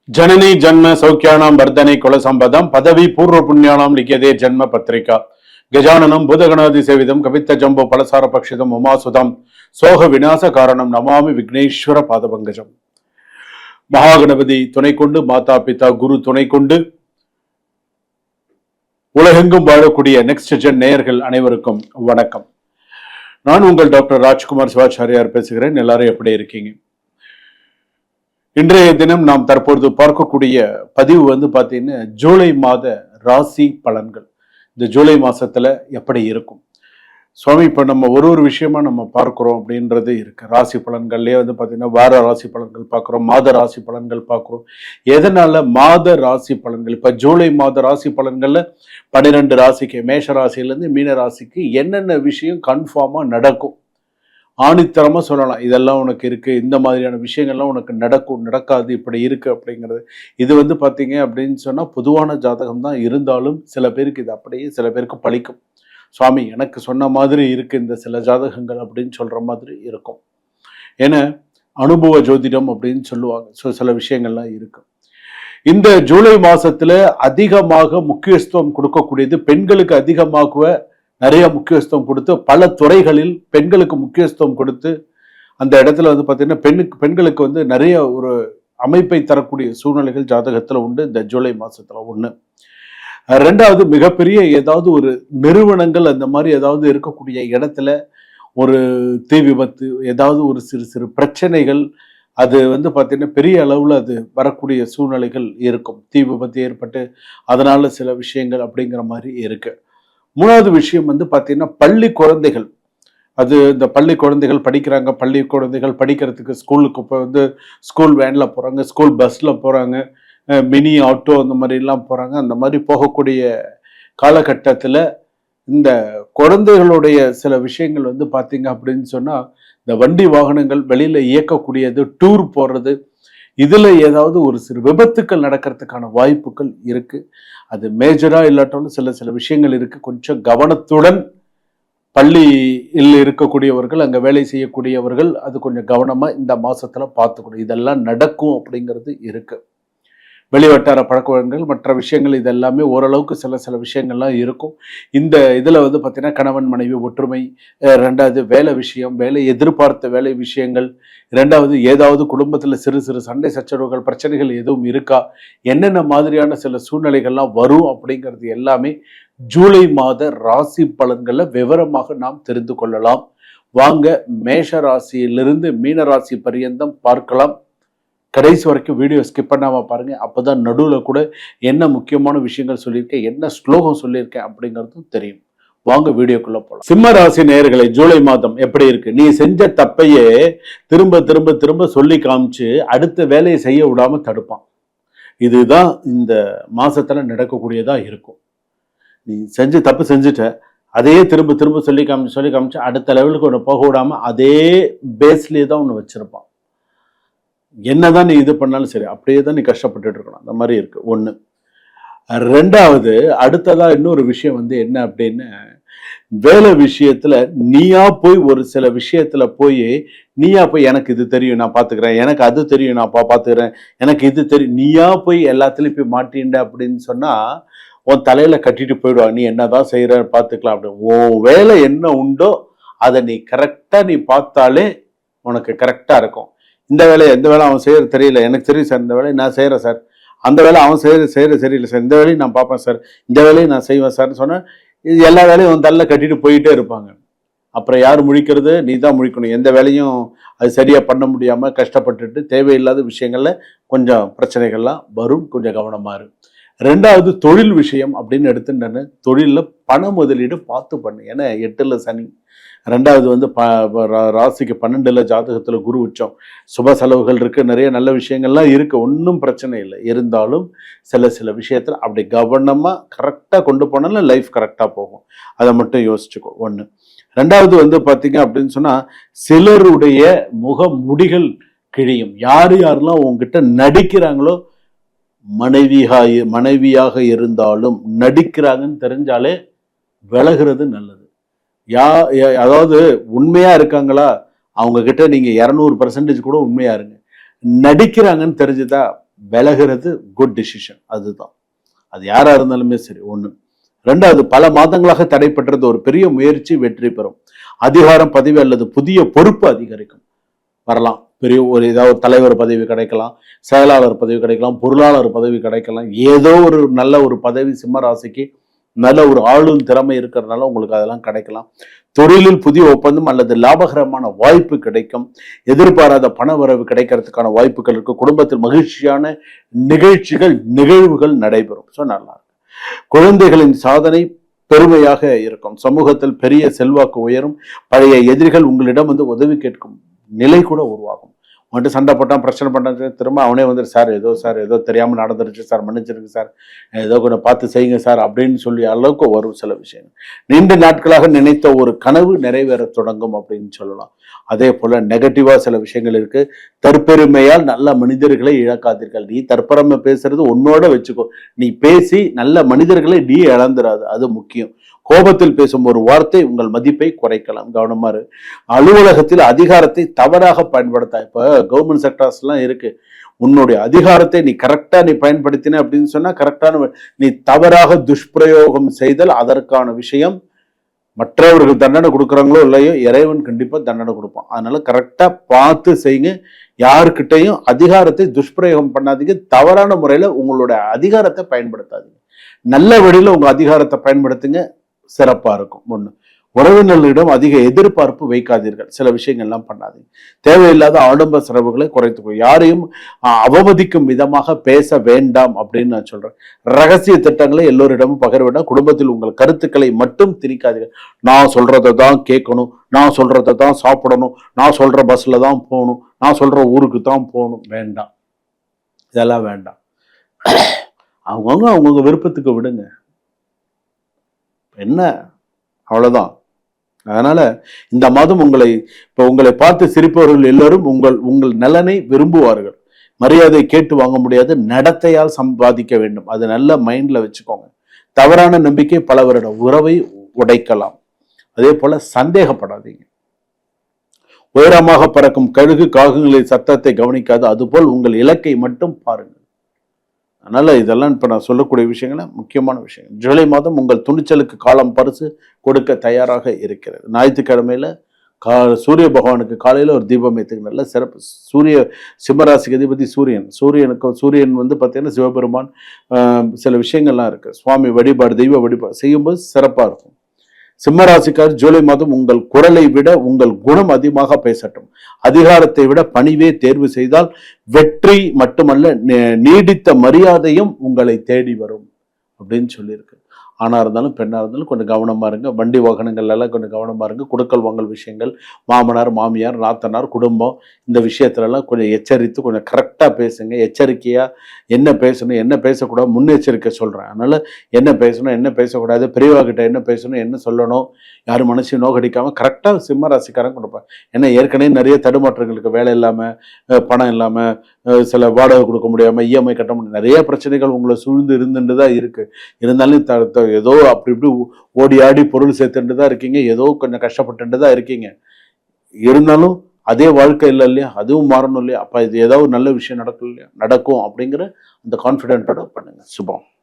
जननी जन्म सौख्यानां वर्धने कुलसंपदं पदवी पूर्व पुण्यानां लिख्यते जन्म पत्रिका गजाननं भूतगणादिसेवितं कवित्तजम्बो फलसारपक्षितम् उमासुतं सोह विनाश कारणं नमामि विघ्नेश्वर पादपङ्कजम्. மகாகணபதி துணை கொண்டு மாதா பிதா குரு துணை கொண்டு உலகெங்கும் வாழக்கூடிய நெக்ஸ்ட் ஜென் நேயர்கள் அனைவருக்கும் வணக்கம். நான் உங்கள் டாக்டர் ராஜ்குமார் சிவாச்சாரியார் பேசுகிறேன். எல்லாரும் எப்படி இருக்கீங்க? இன்றைய தினம் நாம் தற்பொழுது பார்க்கக்கூடிய பதிவு பாத்தீங்கன்னா ஜூலை மாத ராசி பலன்கள். இந்த ஜூலை மாசத்துல எப்படி இருக்கும் சுவாமி? இப்ப நம்ம ஒரு விஷயமா நம்ம பார்க்கிறோம் அப்படின்றது இருக்கு. ராசி பலன்கள்லயே பாத்தீங்கன்னா வார ராசி பலன்கள் பார்க்கிறோம், மாத ராசி பலன்கள் பார்க்கிறோம். எதனால மாத ராசி பலன்கள்? இப்ப ஜூலை மாத ராசி பலன்கள்ல 12 ராசிக்கு, மேஷ ராசியில இருந்து மீன ராசிக்கு என்னென்ன விஷயம் கன்ஃபார்மா நடக்கும், ஆணித்தரமா சொல்லலாம். இதெல்லாம் உனக்கு இருக்கு, இந்த மாதிரியான விஷயங்கள்லாம் உனக்கு நடக்கும், நடக்காது, இப்படி இருக்கு அப்படிங்கிறது. இது பாத்தீங்க அப்படின்னு சொன்னா பொதுவான ஜாதகம் தான் இருந்தாலும் சில பேருக்கு இது அப்படியே சில பேருக்கு பழிக்கும். சுவாமி எனக்கு சொன்ன மாதிரி இருக்கு இந்த சில ஜாதகங்கள் அப்படின்னு சொல்ற மாதிரி இருக்கும். ஏன்னா அனுபவ ஜோதிடம் அப்படின்னு சொல்லுவாங்க. ஸோ சில விஷயங்கள்லாம் இருக்கு. இந்த ஜூலை மாசத்துல அதிகமாக முக்கியத்துவம் கொடுக்கக்கூடியது பெண்களுக்கு. அதிகமாக நிறைய முக்கியத்துவம் கொடுத்து பல துறைகளில் பெண்களுக்கு முக்கியத்துவம் கொடுத்து அந்த இடத்துல பார்த்தீங்கன்னா பெண்களுக்கு நிறைய ஒரு அமைப்பை தரக்கூடிய சூழ்நிலைகள் ஜாதகத்துல உண்டு இந்த ஜூலை மாசத்துல. ஒண்ணு. ரெண்டாவது, மிகப்பெரிய ஏதாவது ஒரு நிறுவனங்கள் அந்த மாதிரி ஏதாவது இருக்கக்கூடிய இடத்துல ஒரு தீ விபத்து, ஏதாவது ஒரு சிறு சிறு பிரச்சனைகள், அது பார்த்தீங்கன்னா பெரிய அளவில் அது வரக்கூடிய சூழ்நிலைகள் இருக்கும். தீ விபத்து ஏற்பட்டு அதனால சில விஷயங்கள் அப்படிங்கிற மாதிரி இருக்கு. மூணாவது விஷயம் பார்த்தீங்கன்னா பள்ளி குழந்தைகள். அது இந்த பள்ளி குழந்தைகள் படிக்கிறாங்க, பள்ளி குழந்தைகள் படிக்கிறதுக்கு ஸ்கூலுக்கு இப்போ ஸ்கூல் வேனில் போகிறாங்க, ஸ்கூல் பஸ்ஸில் போகிறாங்க, மினி ஆட்டோ அந்த மாதிரிலாம் போகிறாங்க. அந்த மாதிரி போகக்கூடிய காலகட்டத்தில் இந்த குழந்தைகளுடைய சில விஷயங்கள் பார்த்தீங்க அப்படின்னு சொன்னால் இந்த வண்டி வாகனங்கள் வெளியில் இயக்கக்கூடியது, டூர் போகிறது, இதில் ஏதாவது ஒரு சிறு விபத்துக்கள் நடக்கிறதுக்கான வாய்ப்புகள் இருக்குது. அது மேஜராக இல்லாட்டாலும் சில விஷயங்கள் இருக்குது. கொஞ்சம் கவனத்துடன் பள்ளியில் இருக்கக்கூடியவர்கள், அங்கே வேலை செய்யக்கூடியவர்கள் அது கொஞ்சம் கவனமாக இந்த மாதத்தில் பார்த்துக்கணும். இதெல்லாம் நடக்கும் அப்படிங்கிறது இருக்குது. வெளிவட்டார பழக்க வழக்கங்கள், மற்ற விஷயங்கள் இதெல்லாமே ஓரளவுக்கு சில விஷயங்கள்லாம் இருக்கும். இந்த இதில் பார்த்தீங்கன்னா கணவன் மனைவி ஒற்றுமை, ரெண்டாவது வேலை விஷயம், வேலை எதிர்பார்த்த வேலை விஷயங்கள், ரெண்டாவது ஏதாவது குடும்பத்தில் சிறு சிறு சண்டை சச்சரவுகள், பிரச்சனைகள் எதுவும் இருக்கா, என்னென்ன மாதிரியான சில சூழ்நிலைகள்லாம் வரும் அப்படிங்கிறது எல்லாமே ஜூலை மாத ராசி பலன்களை விவரமாக நாம் தெரிந்து கொள்ளலாம். வாங்க மேஷ ராசியிலிருந்து மீன ராசி பரியந்தம் பார்க்கலாம். கடைசி வரைக்கும் வீடியோ ஸ்கிப் பண்ணாமல் பாருங்க. அப்போதான் நடுவில் கூட என்ன முக்கியமான விஷயங்கள் சொல்லியிருக்கேன், என்ன ஸ்லோகம் சொல்லியிருக்கேன் அப்படிங்கிறதும் தெரியும். வாங்க வீடியோக்குள்ள போகலாம். சிம்ம ராசி நேயர்களை, ஜூலை மாதம் எப்படி இருக்கு? நீ செஞ்ச தப்பையே திரும்ப திரும்ப திரும்ப சொல்லி காமிச்சு அடுத்த வேலையை செய்ய விடாம தடுப்பான். இதுதான் இந்த மாசத்துல நடக்கக்கூடியதா இருக்கும். நீ தப்பு செஞ்சுட்ட, அதையே திரும்ப திரும்ப சொல்லி காமிச்சு அடுத்த லெவலுக்கு ஒன்று போக விடாம அதே பேஸ்லேயே தான் ஒன்று வச்சிருப்பான். என்னதான் நீ இது பண்ணாலும் சரி, அப்படியே தான் நீ கஷ்டப்பட்டுட்டு இருக்கணும். அந்த மாதிரி இருக்கு. ஒண்ணு. ரெண்டாவது, அடுத்ததா இன்னொரு விஷயம் என்ன அப்படின்னு, வேலை விஷயத்துல நீயா போய் ஒரு சில விஷயத்துல நீயா போய் எனக்கு இது தெரியும் நான் பாத்துக்கிறேன், எனக்கு அது தெரியும் நான் பாத்துக்கிறேன், எனக்கு இது தெரியும், நீயா போய் எல்லாத்துலயும் போய் மாட்டின்ட அப்படின்னு சொன்னா உன் தலையில கட்டிட்டு போயிடுவாங்க. நீ என்னதான் செய்யற பாத்துக்கலாம் அப்படின்னு. உன் வேலை என்ன உண்டோ அதை நீ கரெக்டா நீ பார்த்தாலே உனக்கு கரெக்டா இருக்கும். இந்த வேலையை எந்த வேலை அவன் செய்யறது தெரியல, எனக்கு தெரியும் சார், இந்த வேலையை நான் செய்கிறேன் சார், அந்த வேலை அவன் செய்யறது சரியில்லை சார், இந்த வேலையும் நான் பார்ப்பேன் சார், இந்த வேலையும் நான் செய்வேன் சார்னு சொன்னேன். இது எல்லா வேலையும் அவன் தள்ள கட்டிட்டு போயிட்டே இருப்பாங்க. அப்புறம் யார் முழிக்கிறது? நீ தான் முழிக்கணும். எந்த வேலையும் அது சரியாக பண்ண முடியாமல் கஷ்டப்பட்டுட்டு தேவையில்லாத விஷயங்கள்ல கொஞ்சம் பிரச்சனைகள்லாம் வரும். கொஞ்சம் கவனமாக இருக்கு. ரெண்டாவது, தொழில் விஷயம் அப்படின்னு எடுத்துட்டேன்னு தொழிலில் பண முதலீடு பார்த்து பண்ணு. ஏன்னா 8ல் சனி, ரெண்டாவது ராசிக்கு 12ல் ஜாதகத்தில் குரு உச்சம், சுப செலவுகள் இருக்கு, நிறைய நல்ல விஷயங்கள்லாம் இருக்கு, ஒன்றும் பிரச்சனை இல்லை. இருந்தாலும் சில விஷயத்தில் அப்படி கவனமாக கரெக்டாக கொண்டு போனாலும் லைஃப் கரெக்டாக போகும். அதை மட்டும் யோசிச்சுக்கோ. ஒன்று. ரெண்டாவது பார்த்தீங்க அப்படின்னு சொன்னால் சிலருடைய முக முடிகள் கிழியும். யாரெல்லாம் உங்ககிட்ட நடிக்கிறாங்களோ, மனைவியாக இருந்தாலும் நடிக்கிறாங்கன்னு தெரிஞ்சாலே விலகிறது நல்லது. அதாவது உண்மையா இருக்காங்களா அவங்க கிட்ட நீங்க 200% கூட உண்மையா இருங்க. நடிக்கிறாங்கன்னு தெரிஞ்சுதா விலகிறது குட் டிசிஷன். அதுதான், அது யாரா இருந்தாலுமே சரி. ஒண்ணு. ரெண்டாவது, பல மாதங்களாக தடைப்பட்டது ஒரு பெரிய முயற்சி வெற்றி பெறும். அதிகாரம், பதவி அல்லது புதிய பொறுப்பு அதிகரிக்கும். வரலாம். பெரிய ஒரு ஏதாவது தலைவர் பதவி கிடைக்கலாம், செயலாளர் பதவி கிடைக்கலாம், பொருளாளர் பதவி கிடைக்கலாம். ஏதோ ஒரு நல்ல ஒரு பதவி சிம்ம ராசிக்கு நல்ல ஒரு ஆளும் திறமை இருக்கிறதுனால உங்களுக்கு அதெல்லாம் கிடைக்கலாம். தொழிலில் புதிய ஒப்பந்தம் அல்லது லாபகரமான வாய்ப்பு கிடைக்கும். எதிர்பாராத பண வரவு கிடைக்கிறதுக்கான வாய்ப்புகள் இருக்கு. குடும்பத்தில் மகிழ்ச்சியான நிகழ்வுகள் நடைபெறும். ஸோ நல்லா இருக்கு. குழந்தைகளின் சாதனை பெருமையாக இருக்கும். சமூகத்தில் பெரிய செல்வாக்கு உயரும். பழைய எதிரிகள் உங்களிடம் உதவி கேட்கும் நிலை கூட உருவாகும். வந்துட்டு சண்டை போட்டான், பிரச்சனை பண்ணான், திரும்ப அவனே வந்துட்டு சார் ஏதோ தெரியாமல் நடந்துருச்சு சார், மன்னிச்சிருக்கு சார், ஏதோ கொஞ்சம் பார்த்து செய்யுங்க சார் அப்படின்னு சொல்லி அளவுக்கு வரும் சில விஷயங்கள். நீண்ட நாட்களாக நினைத்த ஒரு கனவு நிறைவேற தொடங்கும் அப்படின்னு சொல்லலாம். அதே போல நெகட்டிவா சில விஷயங்கள் இருக்கு. தற்பெருமையால் நல்ல மனிதர்களை இழக்காதீர்கள். நீ தற்பெருமை பேசுறது உன்னோட வச்சுக்கோ. நீ பேசி நல்ல மனிதர்களை நீ இழந்துராது, அது முக்கியம். கோபத்தில் பேசும் ஒரு வார்த்தை உங்கள் மதிப்பை குறைக்கலாம். கவனமா இரு. அலுவலகத்தில் அதிகாரத்தை தவறாக பயன்படுத்த, இப்ப கவர்மெண்ட் செக்டர்ஸ் எல்லாம் இருக்கு. உன்னுடைய அதிகாரத்தை நீ கரெக்டா பயன்படுத்தின அப்படின்னு சொன்னா கரெக்டான, நீ தவறாக துஷ்பிரயோகம் செய்தல் அதற்கான விஷயம். மற்றவர்கள் தண்டனை கொடுக்குறாங்களோ இல்லையோ, இறைவன் கண்டிப்பா தண்டனை கொடுப்பான். அதனால கரெக்டா பார்த்து செய்யுங்க. யாருக்கிட்டையும் அதிகாரத்தை துஷ்பிரயோகம் பண்ணாதீங்க. தவறான முறையில உங்களோட அதிகாரத்தை பயன்படுத்தாதீங்க. நல்ல வழியில உங்க அதிகாரத்தை பயன்படுத்துங்க, சிறப்பா இருக்கும். ஒண்ணு. உறவினர்களிடம் அதிக எதிர்பார்ப்பு வைக்காதீர்கள். சில விஷயங்கள்லாம் பண்ணாதீங்க. தேவையில்லாத ஆடம்ப செலவுகளை குறைத்துக்கொள். யாரையும் அவமதிக்கும் விதமாக பேச வேண்டாம் அப்படின்னு நான் சொல்றேன். ரகசிய திட்டங்களை எல்லோரிடமும் பகிர வேண்டாம். குடும்பத்தில் உங்கள் கருத்துக்களை மட்டும் திணிக்காதீர்கள். நான் சொல்றதை தான் கேட்கணும், நான் சொல்றதை தான் சாப்பிடணும், நான் சொல்ற பஸ்ல தான் போகணும், நான் சொல்ற ஊருக்கு தான் போகணும், வேண்டாம். இதெல்லாம் வேண்டாம். அவங்கவுங்க விருப்பத்துக்கு விடுங்க. என்ன, அவ்வளவுதான். அதனால இந்த மாதம் உங்களை பார்த்து சிரிப்பவர்கள் எல்லாரும் உங்கள் நலனை விரும்புவார்கள். மரியாதை கேட்டு வாங்க முடியாது, நடத்தையால் சம்பாதிக்க வேண்டும். அது நல்ல மைண்ட்ல வச்சுக்கோங்க. தவறான நம்பிக்கை பலவரோட உறவை உடைக்கலாம். அதே போல சந்தேகப்படாதீங்க. உயரமாக பறக்கும் கழுகு காகங்களின் சத்தத்தை கவனிக்காது, அதுபோல் உங்கள் இலக்கை மட்டும் பாருங்கள். அதனால இதெல்லாம் இப்ப நான் சொல்லக்கூடிய விஷயங்கள முக்கியமான விஷயம். ஜூலை மாதம் உங்கள் துணிச்சலுக்கு காலம் பரிசு கொடுக்க தயாராக இருக்கிறது. ஞாயிற்றுக்கிழமையில சூரிய பகவானுக்கு காலையில ஒரு தீபம் ஏற்றுக்கு நல்ல சிறப்பு. சிம்மராசிக்கு அதிபதி சூரியன் பார்த்தீங்கன்னா சிவபெருமான். சில விஷயங்கள்லாம் இருக்கு. சுவாமி வழிபாடு, தெய்வ வழிபாடு செய்யும்போது சிறப்பா இருக்கும். சிம்மராசிக்கார் ஜூலை மாதம் உங்கள் குரலை விட உங்கள் குணம் அதிகமாக பேசட்டும். அதிகாரத்தை விட பணிவே தேர்வு செய்தால் வெற்றி மட்டுமல்ல, நீடித்த மரியாதையும் உங்களை தேடி வரும் அப்படின்னு சொல்லியிருக்கு. ஆணா இருந்தாலும் பெண்ணா இருந்தாலும் கொஞ்சம் கவனமா இருங்க. வண்டி வாகனங்கள் எல்லாம் கொஞ்சம் கவனமா இருங்க. கொடுக்கல் வாங்கல் விஷயங்கள், மாமனார் மாமியார் நாத்தனார் குடும்பம், இந்த விஷயத்துல எல்லாம் கொஞ்சம் எச்சரித்து கொஞ்சம் கரெக்டா பேசுங்க. எச்சரிக்கையா என்ன பேசணும் என்ன பேசக்கூடாது முன்னெச்சரிக்கை சொல்றேன். அதனால என்ன பேசணும் என்ன பேசக்கூடாது, பெரியவா கிட்ட என்ன பேசணும் என்ன சொல்லணும், யாரும் மனசையும் நோக்கடிக்காம கரெக்டா சிம்ம ராசிக்காரன் கொடுப்பேன். ஏன்னா ஏற்கனவே நிறைய தடுமாற்றங்களுக்கு, வேலை இல்லாம, பணம் இல்லாம, சில வாடகை கொடுக்க முடியாம, இஎம்ஐ கட்ட முடியும், நிறைய பிரச்சனைகள் உங்களை சூழ்ந்து இருந்துட்டு தான் இருக்கு. இருந்தாலும் ஏதோ அப்படி இப்படி ஓடி ஆடி பொருள் சேர்த்துட்டு தான் இருக்கீங்க. ஏதோ கொஞ்சம் கஷ்டப்பட்டு தான் இருக்கீங்க. இருந்தாலும் அதே வாழ்க்கை இல்லை இல்லையா, அதுவும் மாறணும் இல்லையா. அப்ப இது ஏதாவது நல்ல விஷயம் நடக்கும் இல்லையா, நடக்கும் அப்படிங்கிற அந்த கான்ஃபிடென்ட்டோட பண்ணுங்க. சுபம்.